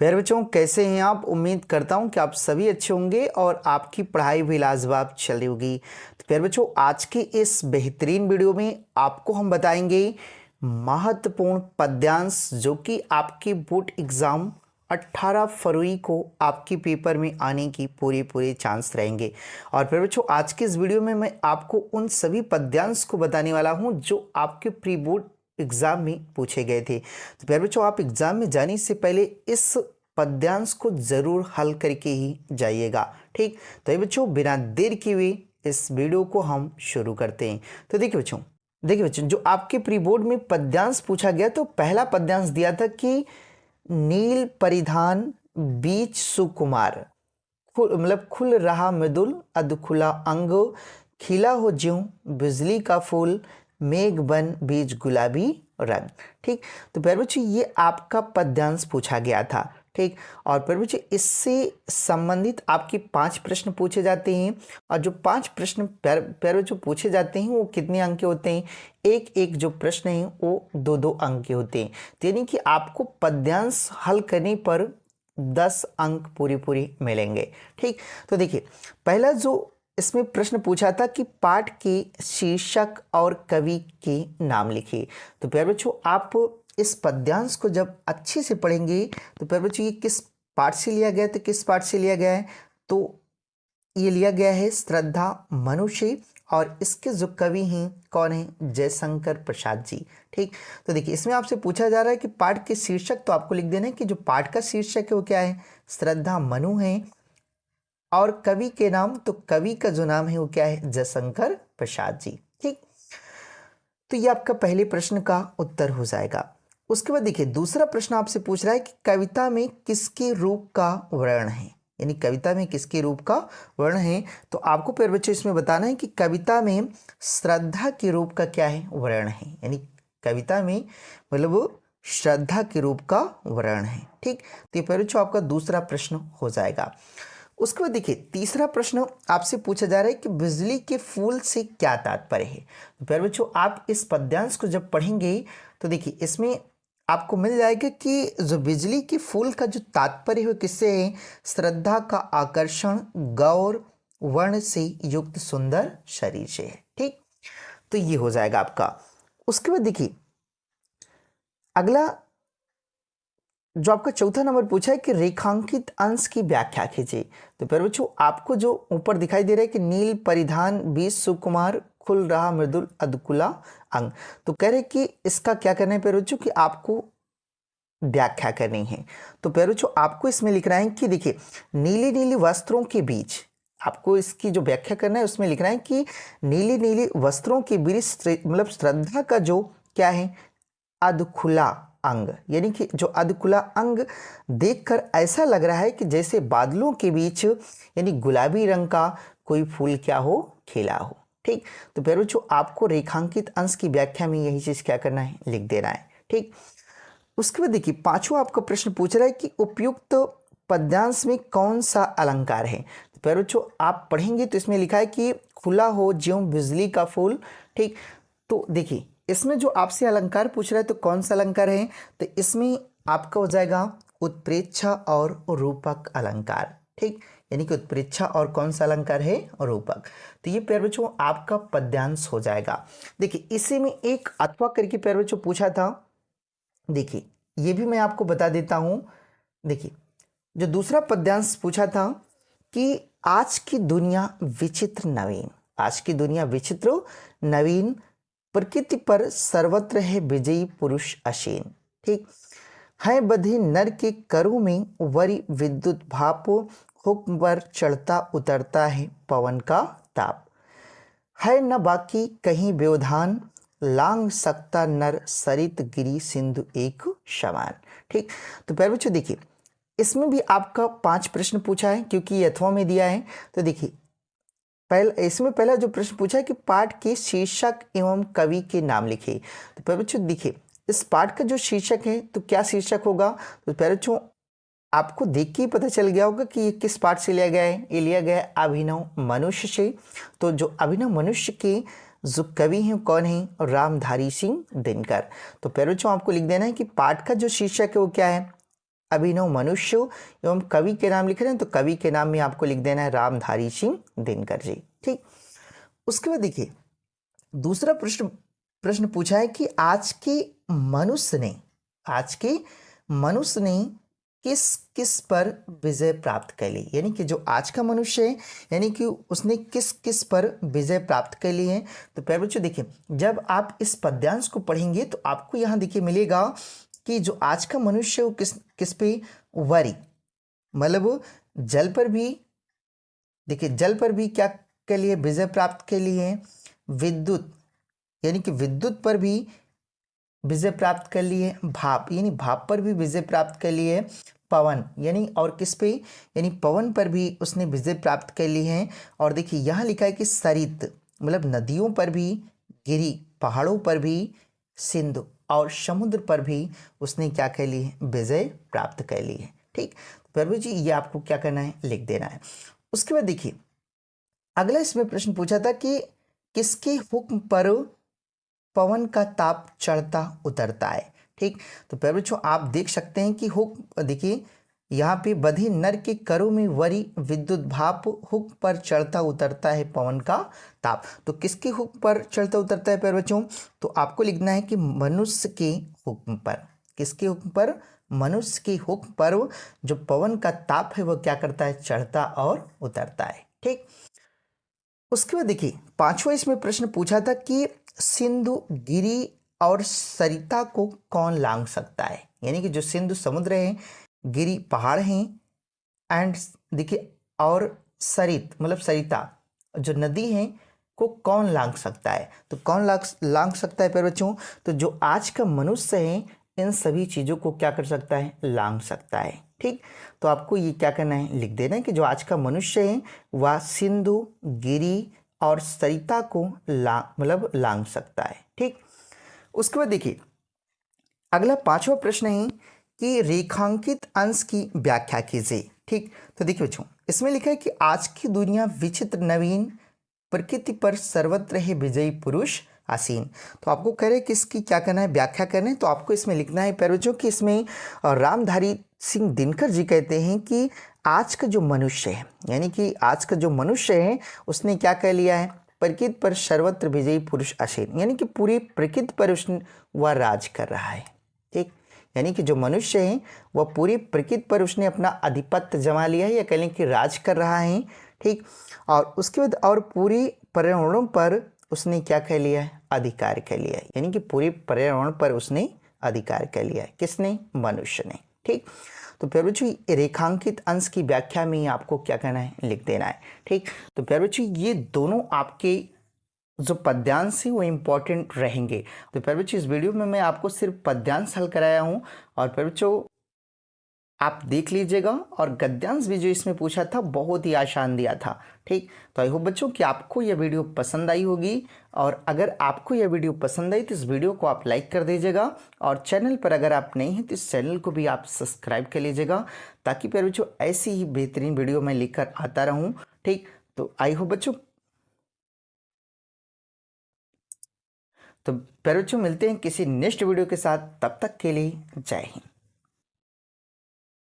प्यारे बच्चों, कैसे हैं आप। उम्मीद करता हूं कि आप सभी अच्छे होंगे और आपकी पढ़ाई भी लाजवाब चल रही होगी। तो प्यारे बच्चों, आज की इस बेहतरीन वीडियो में आपको हम बताएंगे महत्वपूर्ण पद्यांश जो कि आपके बोर्ड एग्जाम 18 फरवरी को आपके पेपर में आने की पूरे चांस रहेंगे। और प्यारे बच्चों, आज की इस वीडियो में मैं आपको उन सभी पद्यांश को बताने वाला हूं जो आपके प्री बोर्ड एग्जाम में पूछे गए थे। तो प्यारे बच्चों, आप एग्जाम में जाने से पहले इस पद्यांश को जरूर हल करके ही जाइएगा। ठीक, तो ये बच्चों, बिना देर किए हुए इस वीडियो को हम शुरू करते हैं। तो देखिए बच्चों, जो आपके प्री बोर्ड में पद्यांश पूछा गया, तो पहला पद्यांश दिया था कि नील परिधान बीच सुकुमार, मतलब खुल रहा मृदुल अधखुला अंग, खिला हो ज्यों बिजली का फूल, मेघ बन बीज गुलाबी रंग। ठीक, तो प्यारे बच्चों, ये आपका पद्यांश पूछा गया था। ठीक, और प्यारे बच्चों, इससे संबंधित आपके 5 प्रश्न पूछे जाते हैं। और जो 5 प्रश्न प्यारे बच्चों पूछे जाते हैं वो कितने अंक के होते हैं? एक एक जो प्रश्न हैं वो 2-2 अंक के होते हैं। तो यानी कि आपको पद्यांश हल करने पर 10 अंक पूरे मिलेंगे। ठीक, तो देखिए, पहला जो इसमें प्रश्न पूछा था कि पाठ के शीर्षक और कवि के नाम लिखिए। तो प्यारे बच्चों, आप इस पद्यांश को जब अच्छे से पढ़ेंगे तो प्यारे बच्चों, ये किस पाठ से लिया गया है? तो किस पाठ से लिया गया है? तो ये लिया गया है श्रद्धा मनुष्य, और इसके जो कवि हैं कौन है? जयशंकर प्रसाद जी। ठीक, तो देखिए, इसमें आपसे पूछा जा रहा है कि पाठ के शीर्षक, तो आपको लिख देना है कि जो पाठ का शीर्षक है वो क्या है? श्रद्धा मनु है। और कवि के नाम, तो कवि का जो नाम है वो क्या है? जयशंकर प्रसाद जी। ठीक, तो ये आपका पहले प्रश्न का उत्तर हो जाएगा। उसके बाद देखिए, दूसरा प्रश्न आपसे पूछ रहा है कि कविता में किसके रूप का वर्ण है? यानी कविता में किसके रूप का वर्ण है? तो आपको प्यारे बच्चों इसमें बताना है कि कविता में श्रद्धा के रूप का क्या है? वर्ण है। यानी कविता में मतलब श्रद्धा के रूप का वर्ण है। ठीक, तो ये प्यारे बच्चों आपका दूसरा प्रश्न हो जाएगा। उसके बाद देखिए, तीसरा प्रश्न आपसे पूछा जा रहा है कि बिजली के फूल से क्या तात्पर्य है? तो प्यारे बच्चों, आप इस पद्यांश को जब पढ़ेंगे तो देखिए, इसमें आपको मिल जाएगा कि जो बिजली के फूल का जो तात्पर्य है किससे है? श्रद्धा का आकर्षण गौर वर्ण से युक्त सुंदर शरीर से है। ठीक, तो ये हो जाएगा आपका। उसके बाद देखिए, अगला जो आपका चौथा नंबर पूछा है कि रेखांकित अंश की व्याख्या कीजिए। तो प्यारे बच्चों, आपको जो ऊपर दिखाई दे रहा है कि नील परिधान बीच सुकुमार, खुल रहा मृदुल अधकुला अंग, तो कह रहे कि इसका क्या करना है प्यारे बच्चों कि आपको व्याख्या करनी है। तो प्यारे बच्चों, आपको इसमें लिखना है कि देखिए, नीली नीली वस्त्रों के बीच, आपको इसकी जो व्याख्या करना है उसमें लिखना है कि नीली नीली वस्त्रों के बीच मतलब श्रद्धा का जो क्या है? अधखुला अंग, यानी कि जो अधखुला अंग देखकर ऐसा लग रहा है कि जैसे बादलों के बीच यानी गुलाबी रंग का कोई फूल क्या हो? खिला हो। ठीक, तो प्यारे बच्चों, आपको रेखांकित अंश की व्याख्या में यही चीज क्या करना है? लिख देना है। ठीक, उसके बाद देखिए, पांचवा आपका प्रश्न पूछ रहा है कि उपयुक्त पद्यांश में कौन सा अलंकार है? तो प्यारे बच्चों, आप पढ़ेंगे तो इसमें लिखा है कि खुला हो ज्यों बिजली का फूल। ठीक, तो देखिए, इसमें जो आपसे अलंकार पूछ रहा है तो कौन सा अलंकार है? तो इसमें आपका हो जाएगा उत्प्रेक्षा और रूपक अलंकार। ठीक, यानी कि उत्प्रेक्षा और कौन सा अलंकार है? रूपक। तो ये प्यारे बच्चों आपका पद्यांश हो जाएगा। देखिए, इसी में एक अथवा करके प्यारे बच्चों पूछा था। देखिए, ये भी मैं आपको बता देता हूं। देखिए, जो दूसरा पद्यांश पूछा था कि आज की दुनिया विचित्र नवीन, आज की दुनिया विचित्र नवीन, प्रकृति पर सर्वत्र है विजयी पुरुष असीन। ठीक, है बधे नर के करु में वरी विद्युत भाप, हुक्म पर चढ़ता उतरता है पवन का ताप, है न बाकी कहीं व्यवधान, लांग सकता नर सरित गिरी सिंधु एक समान। ठीक, तो प्यारे बच्चों देखिए, इसमें भी आपका 5 प्रश्न पूछा है क्योंकि ये अथवा में दिया है। तो देखिए, इसमें पहला जो प्रश्न पूछा है कि पाठ के शीर्षक एवं कवि के नाम लिखिए। तो प्यारे बच्चों देखिए, इस पाठ का जो शीर्षक है तो क्या शीर्षक होगा? तो प्यारे बच्चों, आपको देख के ही पता चल गया होगा कि ये किस पाठ से लिया गया है। ये लिया गया है अभिनव मनुष्य से। तो जो अभिनव मनुष्य के जो कवि हैं कौन है? रामधारी सिंह दिनकर। तो प्यारे बच्चों, आपको लिख देना है कि पाठ का जो शीर्षक है वो क्या है? अभिनव मनुष्य एवं कवि के नाम लिख रहे हैं तो कवि के नाम में आपको लिख देना है रामधारी सिंह दिनकर जी। ठीक, उसके बाद देखिए दूसरा प्रश्न पूछा है कि आज के मनुष्य ने किस किस पर विजय प्राप्त कर ली, यानी कि जो आज का मनुष्य है यानी कि उसने किस किस पर विजय प्राप्त कर ली है। तो प्यारे बच्चों देखिए जब आप इस पद्यांश को पढ़ेंगे तो आपको यहाँ देखिए मिलेगा कि जो आज का मनुष्य वो किस किस पे वरी मतलब जल पर भी, देखिए जल पर भी क्या के लिए विजय प्राप्त के लिए, विद्युत यानी कि विद्युत पर भी विजय प्राप्त कर लिए, भाप यानी भाप पर भी विजय प्राप्त कर लिए, पवन यानी और किस पे यानी पवन पर भी उसने विजय प्राप्त कर ली है। और देखिए यहाँ लिखा है कि सरित मतलब नदियों पर भी, गिरी पहाड़ों पर भी, सिंधु और समुद्र पर भी उसने क्या कर ली है, विजय प्राप्त कर ली है। ठीक, प्रभु जी ये आपको क्या करना है, लिख देना है। उसके बाद देखिए अगला इसमें प्रश्न पूछा था कि किसके हुक्म पर पवन का ताप चढ़ता उतरता है। ठीक, तो प्यारे बच्चों आप देख सकते हैं कि हुक्म देखिए यहाँ पे बधी नर के करों में वरी विद्युत भाप हुक्म पर चढ़ता उतरता है पवन का ताप। तो किसके हुक्म पर चढ़ता उतरता है प्यारे बच्चों, तो आपको लिखना है कि मनुष्य के हुक्म पर। किसके हुक्म पर, मनुष्य के हुक्म पर जो पवन का ताप है वह क्या करता है, चढ़ता और उतरता है। ठीक, उसके बाद देखिए पांचवा इसमें प्रश्न पूछा था कि सिंधु, गिरी और सरिता को कौन लांग सकता है, यानी कि जो सिंधु समुद्र है, गिरी पहाड़ हैं एंड देखिए और सरित मतलब सरिता जो नदी है को कौन लांग सकता है। तो कौन लांग सकता है प्यारे बच्चों, तो जो आज का मनुष्य है इन सभी चीज़ों को क्या कर सकता है, लांग सकता है। ठीक, तो आपको ये क्या करना है, लिख देना है कि जो आज का मनुष्य है वह सिंधु, गिरी और सरिता को लांग सकता है। ठीक, उसके बाद देखिए अगला पांचवा प्रश्न है कि रेखांकित अंश की व्याख्या कीजिए। ठीक, तो देखिए बच्चों इसमें लिखा है कि आज की दुनिया विचित्र नवीन प्रकृति पर सर्वत्र है विजयी पुरुष आसीन। तो आपको कह रहे हैं कि इसकी क्या करना है, व्याख्या करना है। तो आपको इसमें लिखना है प्यारे बच्चों कि इसमें रामधारी सिंह दिनकर जी कहते हैं कि आज का जो मनुष्य है यानी कि आज का जो मनुष्य है उसने क्या कह लिया है, प्रकृति पर सर्वत्र विजयी पुरुष आसीन, यानी कि पूरी प्रकृति पर उसने वह राज कर रहा है। ठीक, यानी कि जो मनुष्य है वह पूरी प्रकृति पर उसने अपना आधिपत्य जमा लिया है या कह लें कि राज कर रहा है। ठीक, और उसके बाद और पूरी पर्यावरण पर उसने क्या कर लिया है, अधिकार कर लिया है, यानी कि पूरे पर्यावरण पर उसने अधिकार कर लिया है। किसने, मनुष्य ने। ठीक, तो प्यारे बच्चों रेखांकित अंश की व्याख्या में आपको क्या करना है, लिख देना है। ठीक, तो प्यारे बच्चों ये दोनों आपके जो पद्यांश है वो इम्पोर्टेंट रहेंगे। तो प्यारे बच्चों इस वीडियो में मैं आपको सिर्फ पद्यांश हल कराया हूँ और प्यारे बच्चों आप देख लीजिएगा। और गद्यांश भी जो इसमें पूछा था बहुत ही आसान दिया था। ठीक, तो आई होप बच्चों कि आपको यह वीडियो पसंद आई होगी और अगर आपको यह वीडियो पसंद आई तो इस वीडियो को आप लाइक कर दीजिएगा और चैनल पर अगर आप नए हैं तो इस चैनल को भी आप सब्सक्राइब कर लीजिएगा ताकि प्यारे बच्चों ऐसी ही बेहतरीन वीडियो मैं लेकर आता रहूँ। ठीक, तो आई होप बच्चों, तो प्यारे बच्चों मिलते हैं किसी नेक्स्ट वीडियो के साथ, तब तक के लिए जय हिंद।